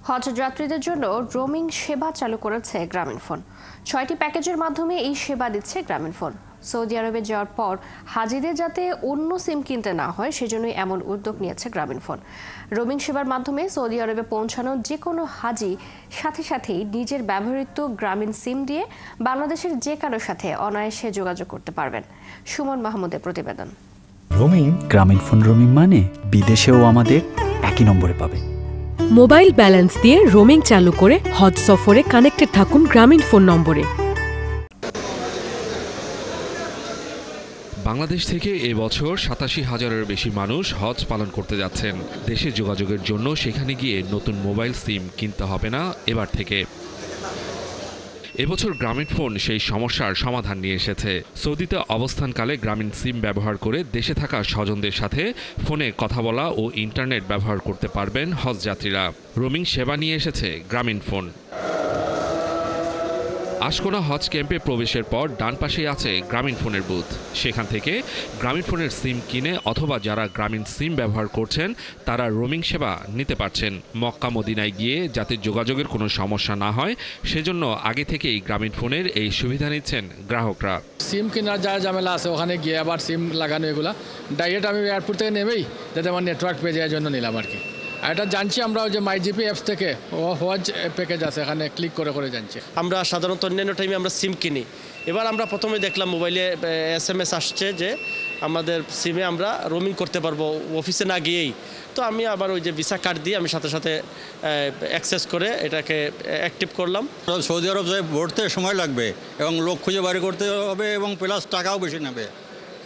হজ যাত্রীদের জন্য রোমিং সেবা চালু করেছে গ্রামীণফোন। ৬টি প্যাকেজের মাধ্যমে এই সেবা দিচ্ছে গ্রামীণফোন। সৌদি আরবে যাওয়ার পর হাজিদের যাতে অন্য সিম কিনতে না হয় সেজন্যই এমন উদ্যোগ নিয়েছে গ্রামীণফোন। রোমিং সেবার মাধ্যমে সৌদি আরবে পৌঁছানো যে কোনো হাজি সাথে সাথেই নিজের ব্যবহৃত গ্রামীণ সিম দিয়ে বাংলাদেশের যে কারোর সাথে অনায়াসে যোগাযোগ করতে পারবেন। সুমন মাহমুদের প্রতিবেদন। রোমিং গ্রামীণফোন রোমিং মানে বিদেশেও আমাদের একই নম্বরে পাবে। মোবাইল ব্যালেন্স দিয়ে রোমিং চালু করে হজ সফরে কানেক্টেড থাকুন গ্রামীণফোন নম্বরে। বাংলাদেশ থেকে এবছর ৮৭,০০০-এর বেশি মানুষ হজ পালন করতে যাচ্ছেন। দেশে যোগাযোগের জন্য সেখানে গিয়ে নতুন মোবাইল সিম কিনতে হবে না এবার থেকে। এবছর গ্রামীণফোন সেই সমস্যার সমাধান নিয়ে এসেছে। সৌদিতে অবস্থানকালে গ্রামীণ সিম ব্যবহার করে দেশে থাকা স্বজনদের সাথে ফোনে কথা বলা ও ইন্টারনেট ব্যবহার করতে পারবেন হজ যাত্রীরা। রোমিং সেবা নিয়ে এসেছে গ্রামীণফোন। আশকোনা হজ ক্যাম্পে প্রবেশের পর ডান পাশেই আছে গ্রামীণফোনের বুথ। সেখান থেকে গ্রামীণফোনের সিম কিনে অথবা যারা গ্রামীণ সিম ব্যবহার করছেন তারা রোমিং সেবা নিতে পারছেন। মক্কা মদিনায় গিয়ে যাতে যোগাযোগের কোনো সমস্যা না হয় সেজন্য আগে থেকেই গ্রামীণফোনের এই সুবিধা নিচ্ছেন গ্রাহকরা। সিম কেনার যা ঝামেলা আছে ওখানে গিয়ে আবার সিম লাগানো এগুলা ডাইরেক্ট আমি এয়ারপোর্ট থেকে নেমেই যাতে আমার নেটওয়ার্ক পেয়ে যাওয়ার জন্য নিলাম আর কি। আর এটা জানছি আমরা যে মাইজিপি অ্যাপস থেকে হজ প্যাকেজ আছে এখানে ক্লিক করে করে জানছি। আমরা সাধারণত অন্যান্য টাইমে আমরা সিম কিনি। এবার আমরা প্রথমে দেখলাম মোবাইলে SMS আসছে যে আমাদের সিমে আমরা রোমিং করতে পারবো অফিসে না গিয়েই। তো আমি আবার ওই যে ভিসা কার্ড দিয়ে আমি সাথে সাথে অ্যাক্সেস করে এটাকে অ্যাক্টিভ করলাম। সৌদি আরব যায় ভরতে সময় লাগবে এবং লোক খুঁজে বাড়ি করতে হবে এবং প্লাস টাকাও বেশি নেবে।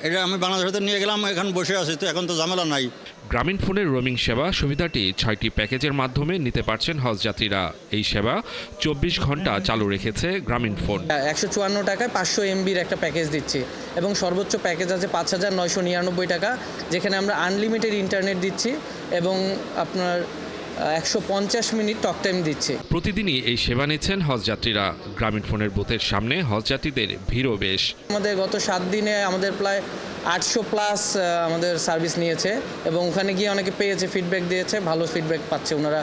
এটা আমি বাংলাদেশে নিয়ে গেলাম, এখন বসে আছি, তো এখন তো ঝামেলা নাই। গ্রামীণফোনের রোমিং সেবা সুবিধাটি ৬টি প্যাকেজের মাধ্যমে নিতে পারছেন হজ যাত্রীরা। এই সেবা ২৪ ঘন্টা চালু রেখেছে গ্রামীণফোন। ১৫৪ টাকায় ৫০০ MBর একটা প্যাকেজ দিচ্ছি এবং সর্বোচ্চ প্যাকেজ আছে ৫,৯৯৯ টাকা, যেখানে আমরা আনলিমিটেড ইন্টারনেট দিচ্ছি এবং আপনার ১৫০ মিনিট টক টাইম দিচ্ছে। প্রতিদিনই এই সেবা নিচ্ছেন হজযাত্রীরা। গ্রামীণফোনের বুথের সামনে হজযাত্রীদের ভিড়ও বেশ। আমাদের গত ৭ দিনে আমাদের প্রায় ৮০০+ আমাদের সার্ভিস নিয়েছে এবং ওখানে গিয়ে অনেকে পেয়েছে, ফিডব্যাক দিয়েছে, ভালো ফিডব্যাক পাচ্ছে, ওনারা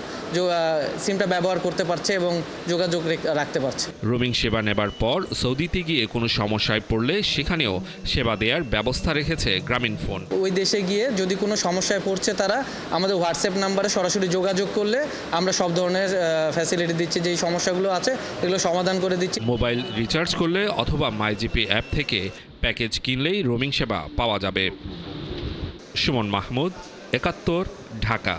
সিমটা ব্যবহার করতে পারছে এবং যোগাযোগ রাখতে পারছে। রোমিং সেবা নেবার পর সৌদিতে গিয়ে কোনো সমস্যায় পড়লে সেখানেও সেবা দেওয়ার ব্যবস্থা রেখেছে গ্রামীণফোন। ওই দেশে গিয়ে যদি কোনো সমস্যায় পড়ছে তারা আমাদের হোয়াটসঅ্যাপ নাম্বারে সরাসরি যোগাযোগ করলে আমরা সব ধরনের ফ্যাসিলিটি দিচ্ছি, যেই সমস্যাগুলো আছে এগুলো সমাধান করে দিচ্ছি। মোবাইল রিচার্জ করলে অথবা মাইজিপি অ্যাপ থেকে প্যাকেজ কিনলেই রোমিং সেবা পাওয়া যাবে। সুমন মাহমুদ, ৭১, ঢাকা।